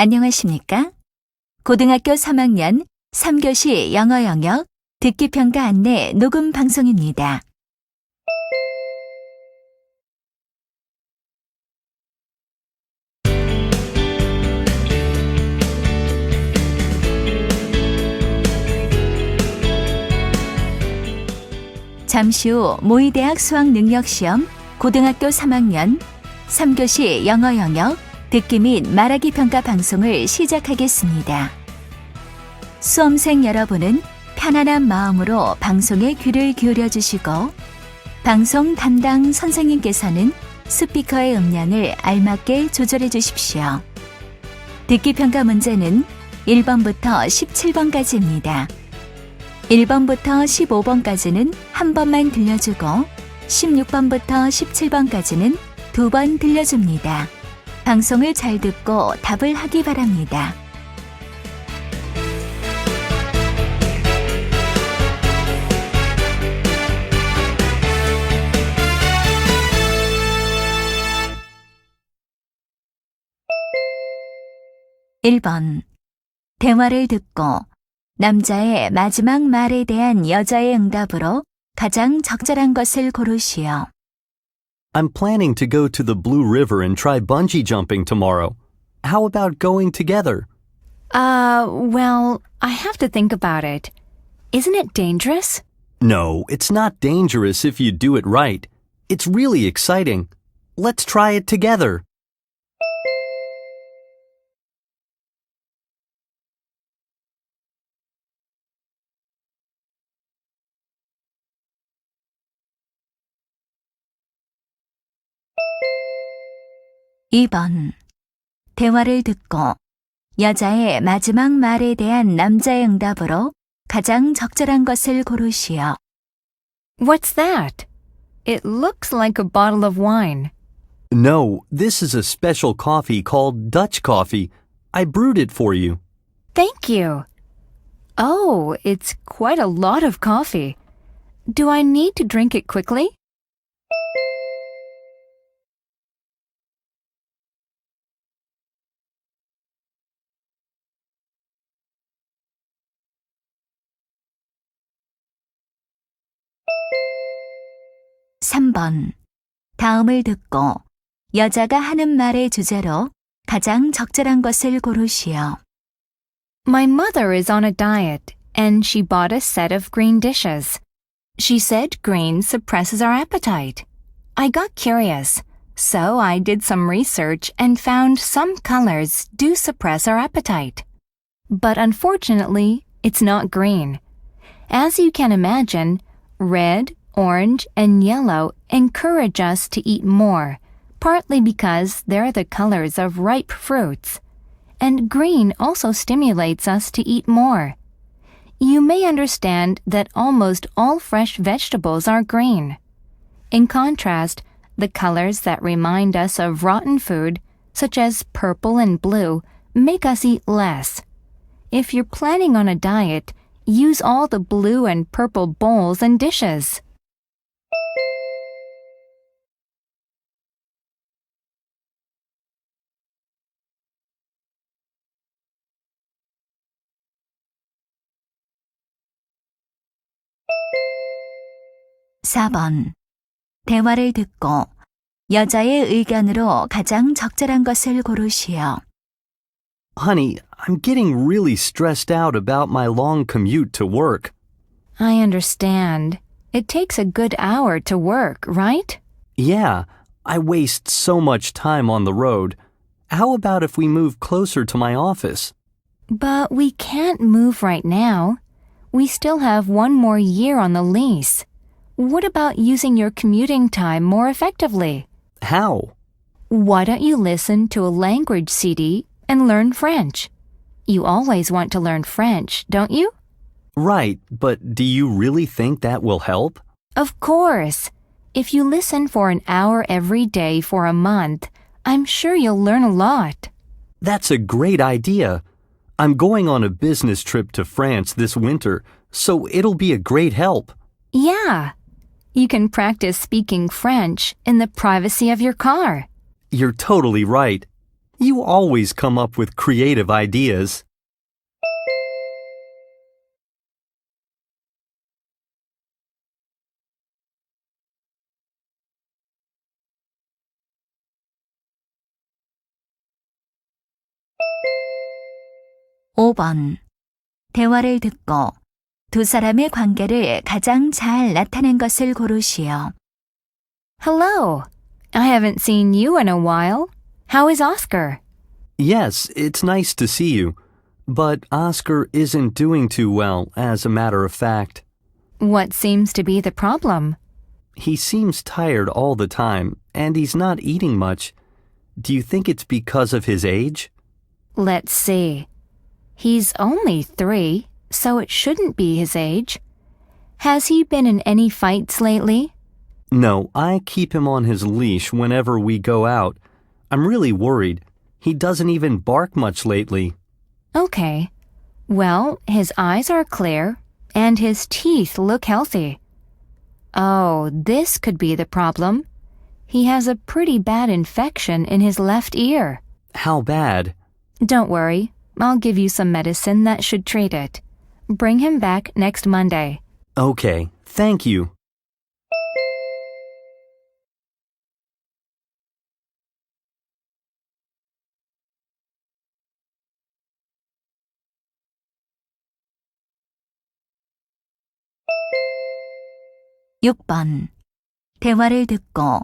안녕하십니까? 고등학교 3학년 3교시 영어 영역 듣기 평가 안내 녹음 방송입니다. 잠시 후 모의대학 수학능력시험 고등학교 3학년 3교시 영어 영역 듣기 및 말하기 평가 방송을 시작하겠습니다. 수험생 여러분은 편안한 마음으로 방송에 귀를 기울여 주시고 방송 담당 선생님께서는 스피커의 음량을 알맞게 조절해 주십시오. 듣기 평가 문제는 1번부터 17번까지입니다. 1번부터 15번까지는 한 번만 들려주고 16번부터 17번까지는 두 번 들려줍니다. 방송을 잘 듣고 답을 하기 바랍니다. (1번) 대화를 듣고 남자의 마지막 말에 대한 여자의 응답으로 가장 적절한 것을 고르시오. I'm planning to go to the Blue River and try bungee jumping tomorrow. How about going together? Well, I have to think about it. Isn't it dangerous? No, it's not dangerous if you do it right. It's really exciting. Let's try it together. (2번) 대화를 듣고 여자의 마지막 말에 대한 남자의 응답으로 가장 적절한 것을 고르시오. What's that? It looks like a bottle of wine. No, this is a special coffee called Dutch coffee. I brewed it for you. Thank you. Oh, it's quite a lot of coffee. Do I need to drink it quickly? (3번) 다음을 듣고 여자가 하는 말의 주제로 가장 적절한 것을 고르시오. My mother is on a diet, and she bought a set of green dishes. She said green suppresses our appetite. I got curious, so I did some research and found some colors do suppress our appetite. But unfortunately, it's not green. As you can imagine, red, orange, and yellow encourage us to eat more, partly because they're the colors of ripe fruits. And green also stimulates us to eat more. You may understand that almost all fresh vegetables are green. In contrast, the colors that remind us of rotten food, such as purple and blue, make us eat less. If you're planning on a diet, use all the blue and purple bowls and dishes. (4번) 대화를 듣고 여자의 의견으로 가장 적절한 것을 고르시오. Honey, I'm getting really stressed out about my long commute to work. I understand. It takes a good hour to work, right? Yeah, I waste so much time on the road. How about if we move closer to my office? But we can't move right now. We still have one more year on the lease. What about using your commuting time more effectively? How? Why don't you listen to a language CD and learn French? You always want to learn French, don't you? Right, but do you really think that will help? Of course. If you listen for an hour every day for a month, I'm sure you'll learn a lot. That's a great idea. I'm going on a business trip to France this winter, so it'll be a great help. Yeah. You can practice speaking French in the privacy of your car. You're totally right. You always come up with creative ideas. 오 번 대화를 듣고 두 사람의 관계를 가장 잘 나타낸 것을 고르시오. Hello. I haven't seen you in a while. How is Oscar? Yes, it's nice to see you. But Oscar isn't doing too well, as a matter of fact. What seems to be the problem? He seems tired all the time, and he's not eating much. Do you think it's because of his age? Let's see. He's only 3, so it shouldn't be his age. Has he been in any fights lately? No, I keep him on his leash whenever we go out. I'm really worried. He doesn't even bark much lately. Okay. Well, his eyes are clear, and his teeth look healthy. Oh, this could be the problem. He has a pretty bad infection in his left ear. How bad? Don't worry. I'll give you some medicine that should treat it. Bring him back next Monday. Okay, thank you. 육 번 대화를 듣고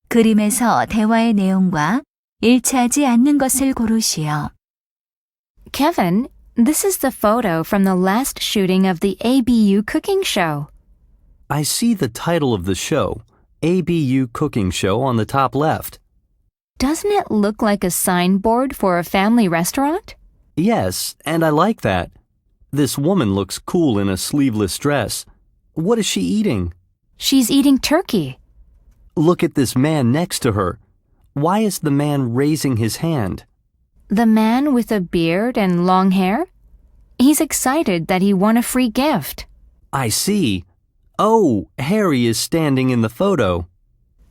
그림에서 대화의 내용과 일치하지 않는 것을 고르시오. Kevin, this is the photo from the last shooting of the ABU cooking show. I see the title of the show, ABU Cooking Show, on the top left. Doesn't it look like a signboard for a family restaurant? Yes, and I like that. This woman looks cool in a sleeveless dress. What is she eating? She's eating turkey. Look at this man next to her. Why is the man raising his hand? The man with a beard and long hair? He's excited that he won a free gift. I see. Oh, Harry is standing in the photo.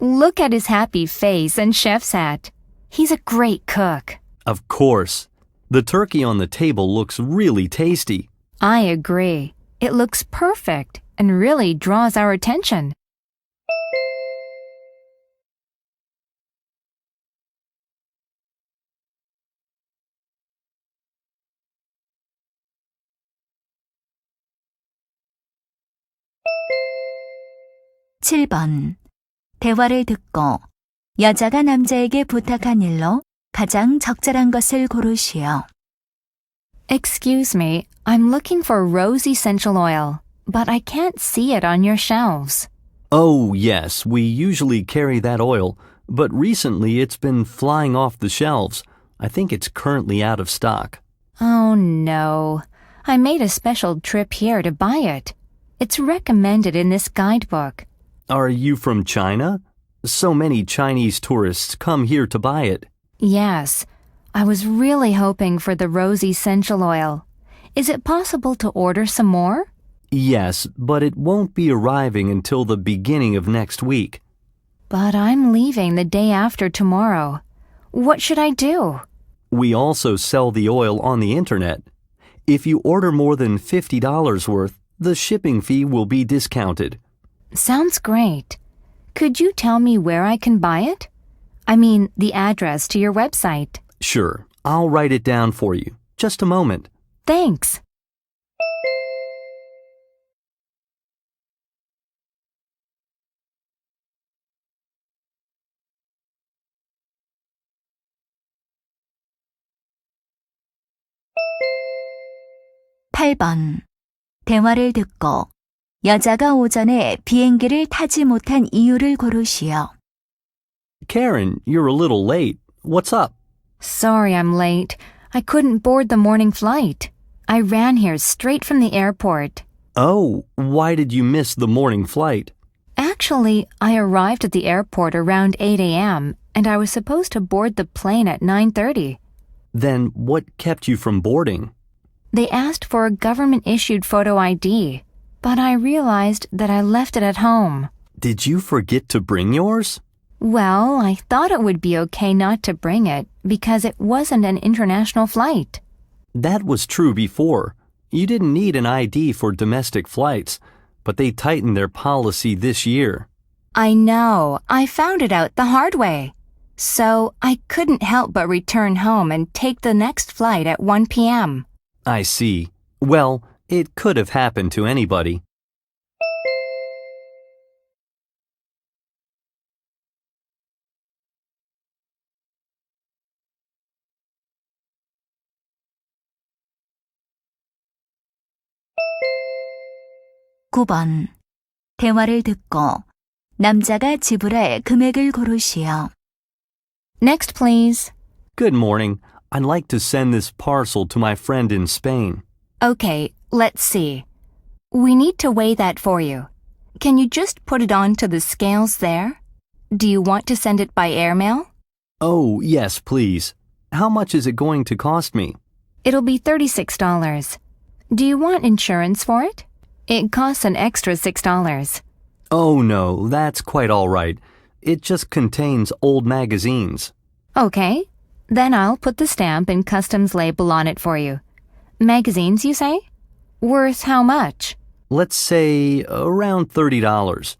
Look at his happy face and chef's hat. He's a great cook. Of course. The turkey on the table looks really tasty. I agree. It looks perfect and really draws our attention. 칠 번 대화를 듣고 여자가 남자에게 부탁한 일로 가장 적절한 것을 고르시오. Excuse me, I'm looking for rose essential oil, but I can't see it on your shelves. Oh, yes, we usually carry that oil, but recently it's been flying off the shelves. I think it's currently out of stock. Oh no, I made a special trip here to buy it. It's recommended in this guidebook. Are you from China? So many Chinese tourists come here to buy it. Yes, I was really hoping for the rose essential oil. Is it possible to order some more? Yes, but it won't be arriving until the beginning of next week. But I'm leaving the day after tomorrow. What should I do? We also sell the oil on the internet. If you order more than $50 worth, the shipping fee will be discounted. Sounds great. Could you tell me where I can buy it? I mean, the address to your website. Sure, I'll write it down for you. Just a moment. Thanks. 팔 번 대화를 듣고 여자가 오전에 비행기를 타지 못한 이유를 고르시오. Karen, you're a little late. What's up? Sorry I'm late. I couldn't board the morning flight. I ran here straight from the airport. Oh, why did you miss the morning flight? Actually, I arrived at the airport around 8 a.m. and I was supposed to board the plane at 9:30. Then what kept you from boarding? They asked for a government-issued photo ID, but I realized that I left it at home. Did you forget to bring yours? Well, I thought it would be okay not to bring it because it wasn't an international flight. That was true before. You didn't need an ID for domestic flights, but they tightened their policy this year. I know. I found it out the hard way. So I couldn't help but return home and take the next flight at 1 p.m. I see. Well, it could have happened to anybody. (9번) 대화를 듣고 남자가 지불할 금액을 고르시오. Next, please. Good morning. I'd like to send this parcel to my friend in Spain. Okay, let's see. We need to weigh that for you. Can you just put it onto the scales there? Do you want to send it by airmail? Oh, yes, please. How much is it going to cost me? It'll be $36. Do you want insurance for it? It costs an extra $6. Oh, no, that's quite all right. It just contains old magazines. Okay, then I'll put the stamp and customs label on it for you. Magazines, you say? Worth how much? Let's say around $30.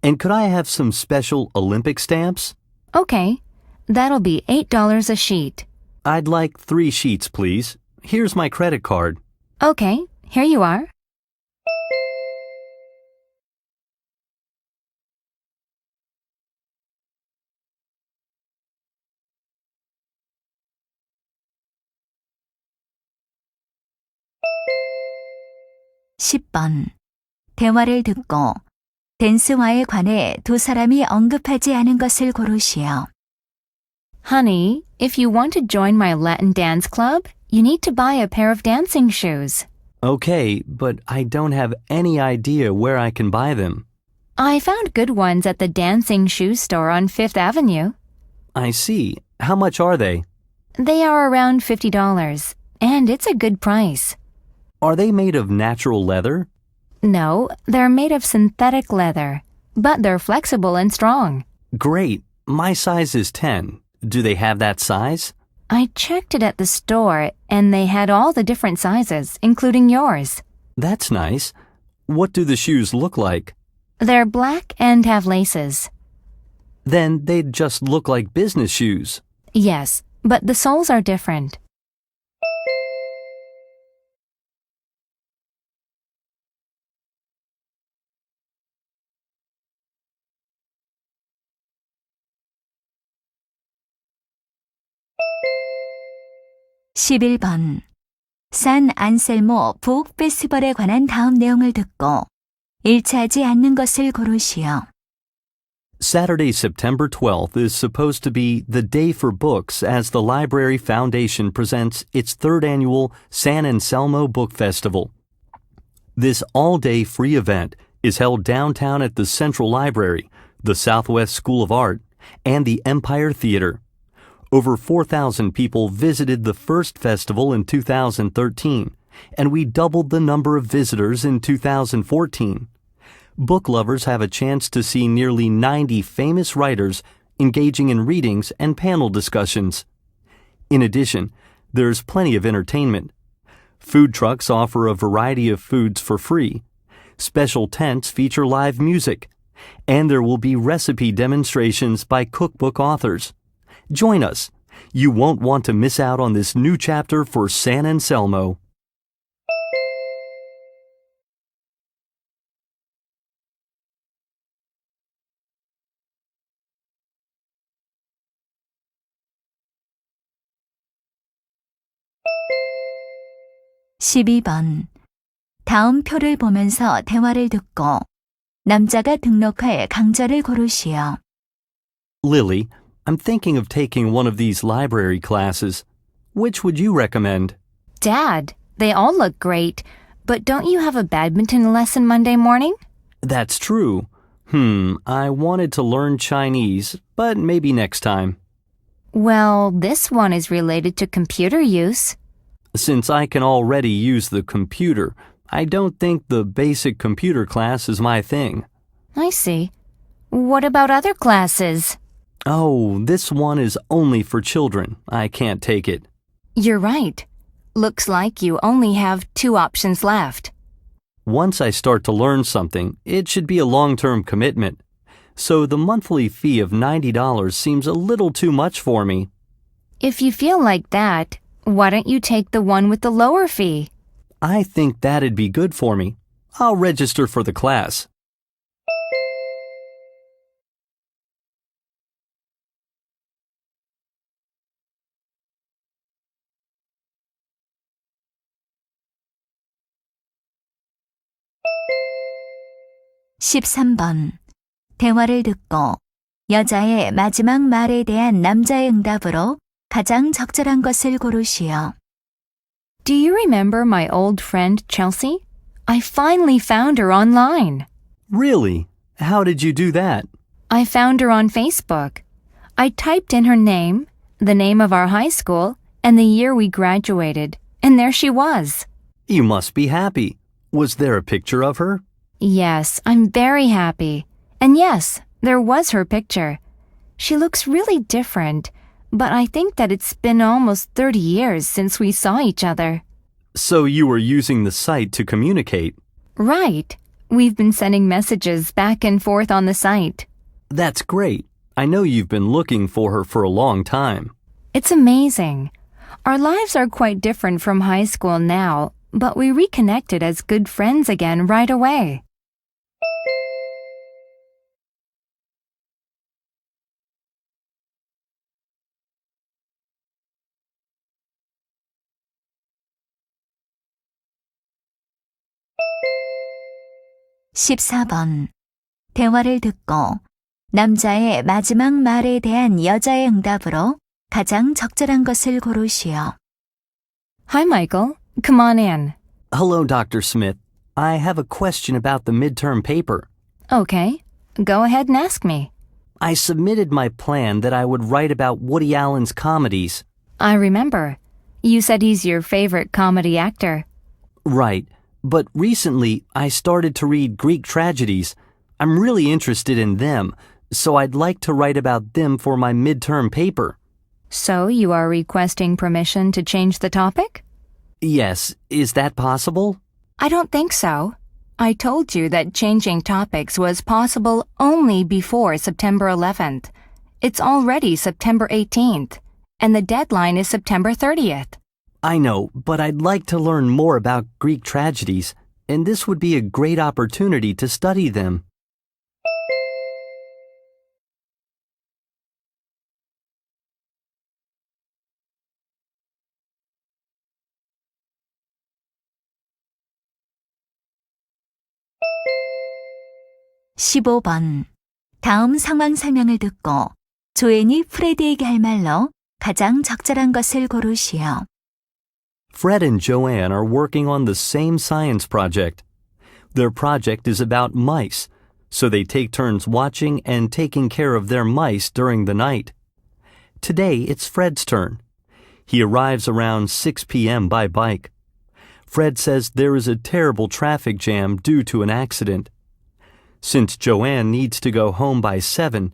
And could I have some special Olympic stamps? Okay, that'll be $8 a sheet. I'd like 3 sheets, please. Here's my credit card. Okay, here you are. (10번) 대화를 듣고 댄스화에 관해 두 사람이 언급하지 않은 것을 고르시오. Honey, if you want to join my Latin dance club, you need to buy a pair of dancing shoes. Okay, but I don't have any idea where I can buy them. I found good ones at the dancing shoe store on Fifth Avenue. I see. How much are they? They are around $50, and it's a good price. Are they made of natural leather? No, they're made of synthetic leather, but they're flexible and strong. Great. My size is 10. Do they have that size? I checked it at the store, and they had all the different sizes, including yours. That's nice. What do the shoes look like? They're black and have laces. Then they'd just look like business shoes. Yes, but the soles are different. (11번) 산 안셀모 부엌 페스티벌에 관한 다음 내용을 듣고 일치하지 않는 것을 고르시오. Saturday, September 12th is supposed to be the day for books as the Library Foundation presents its 3rd annual San Anselmo Book Festival. This all-day free event is held downtown at the Central Library, the Southwest School of Art, and the Empire Theater. Over 4,000 people visited the first festival in 2013, and we doubled the number of visitors in 2014. Book lovers have a chance to see nearly 90 famous writers engaging in readings and panel discussions. In addition, there's plenty of entertainment. Food trucks offer a variety of foods for free. Special tents feature live music. And there will be recipe demonstrations by cookbook authors. Join us. You won't want to miss out on this new chapter for San Anselmo. (12번) 다음 표를 보면서 대화를 듣고 남자가 등록할 강좌를 고르시오. Lily, I'm thinking of taking one of these library classes. Which would you recommend? Dad, they all look great, but don't you have a badminton lesson Monday morning? That's true. I wanted to learn Chinese, but maybe next time. Well, this one is related to computer use. Since I can already use the computer, I don't think the basic computer class is my thing. I see. What about other classes? Oh, this one is only for children. I can't take it. You're right. Looks like you only have 2 options left. Once I start to learn something, it should be a long-term commitment. So the monthly fee of $90 seems a little too much for me. If you feel like that, why don't you take the one with the lower fee? I think that'd be good for me. I'll register for the class. (13번) 대화를 듣고 여자의 마지막 말에 대한 남자의 응답으로 가장 적절한 것을 고르시오. Do you remember my old friend Chelsea? I finally found her online. Really? How did you do that? I found her on Facebook. I typed in her name, the name of our high school, and the year we graduated, and there she was. You must be happy. Was there a picture of her? Yes, I'm very happy. And yes, there was her picture. She looks really different, but I think that it's been almost 30 years since we saw each other. So you were using the site to communicate. Right. We've been sending messages back and forth on the site. That's great. I know you've been looking for her for a long time. It's amazing. Our lives are quite different from high school now, but we reconnected as good friends again right away. (14번) 대화를 듣고 남자의 마지막 말에 대한 여자의 응답으로 가장 적절한 것을 고르시오. Hi, Michael. Come on in. Hello, Dr. Smith. I have a question about the midterm paper. Okay. Go ahead and ask me. I submitted my plan that I would write about Woody Allen's comedies. I remember. You said he's your favorite comedy actor. Right. But recently, I started to read Greek tragedies. I'm really interested in them, so I'd like to write about them for my midterm paper. So you are requesting permission to change the topic? Yes, is that possible? I don't think so. I told you that changing topics was possible only before September 11th. It's already September 18th, and the deadline is September 30th. I know, but I'd like to learn more about Greek tragedies, and this would be a great opportunity to study them. (15번) 다음 상황 설명을 듣고 조앤이 프레드에게 할 말로 가장 적절한 것을 고르시오. Fred and Joanne are working on the same science project. Their project is about mice, so they take turns watching and taking care of their mice during the night. Today, it's Fred's turn. He arrives around 6 p.m. by bike. Fred says there is a terrible traffic jam due to an accident. Since Joanne needs to go home by 7,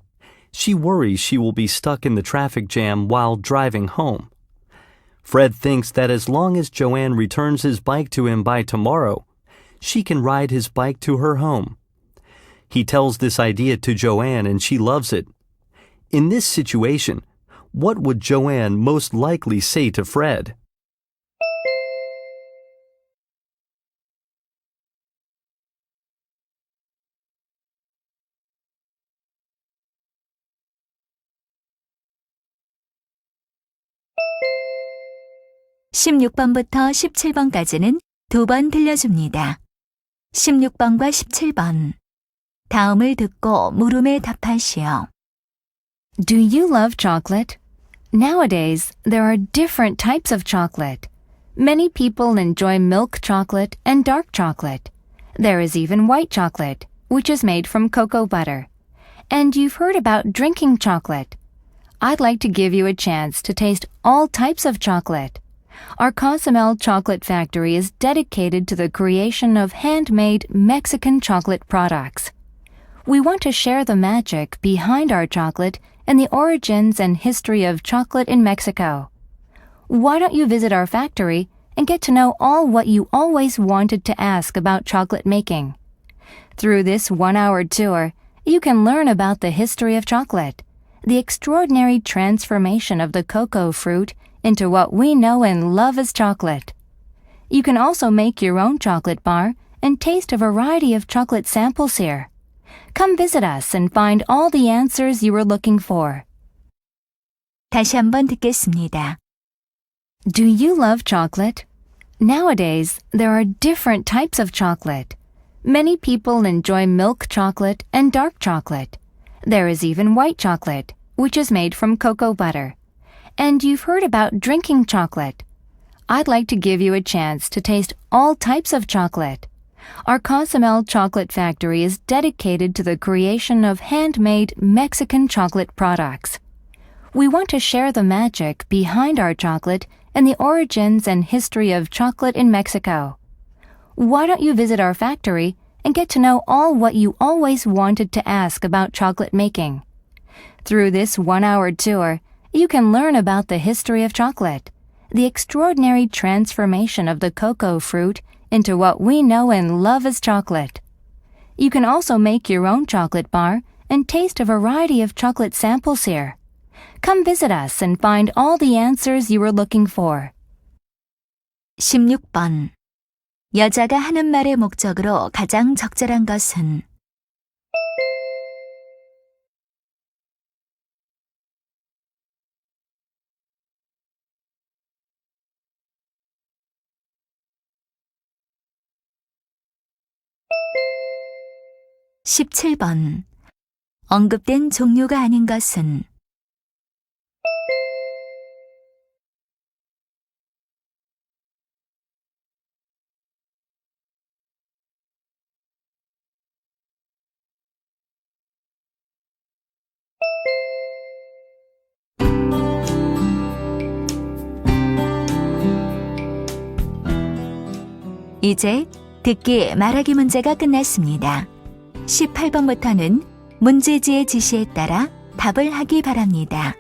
she worries she will be stuck in the traffic jam while driving home. Fred thinks that as long as Joanne returns his bike to him by tomorrow, she can ride his bike to her home. He tells this idea to Joanne and she loves it. In this situation, what would Joanne most likely say to Fred? (16번부터 17번까지는 2번 들려줍니다. 16번과 17번 다음을 듣고 물음에 답하시오. Do you love chocolate? Nowadays, there are different types of chocolate. Many people enjoy milk chocolate and dark chocolate. There is even white chocolate, which is made from cocoa butter. And you've heard about drinking chocolate. I'd like to give you a chance to taste all types of chocolate. Our Cozumel Chocolate Factory is dedicated to the creation of handmade Mexican chocolate products. We want to share the magic behind our chocolate and the origins and history of chocolate in Mexico. Why don't you visit our factory and get to know all what you always wanted to ask about chocolate making? Through this 1-hour tour, you can learn about the history of chocolate, the extraordinary transformation of the cocoa fruit into what we know and love as chocolate. You can also make your own chocolate bar and taste a variety of chocolate samples here. Come visit us and find all the answers you were looking for. 다시 한번 듣겠습니다. Do you love chocolate? Nowadays, there are different types of chocolate. Many people enjoy milk chocolate and dark chocolate. There is even white chocolate, which is made from cocoa butter. And you've heard about drinking chocolate. I'd like to give you a chance to taste all types of chocolate. Our Cozumel Chocolate Factory is dedicated to the creation of handmade Mexican chocolate products. We want to share the magic behind our chocolate and the origins and history of chocolate in Mexico. Why don't you visit our factory and get to know all what you always wanted to ask about chocolate making? Through this 1-hour tour, you can learn about the history of chocolate, the extraordinary transformation of the cocoa fruit into what we know and love as chocolate. You can also make your own chocolate bar and taste a variety of chocolate samples here. Come visit us and find all the answers you were looking for. 16번. 여자가 하는 말의 목적으로 가장 적절한 것은? 17번. 언급된 종류가 아닌 것은? '이제 듣기 말하기 문제가 끝났습니다. 18번부터는 문제지의 지시에 따라 답을 하기 바랍니다.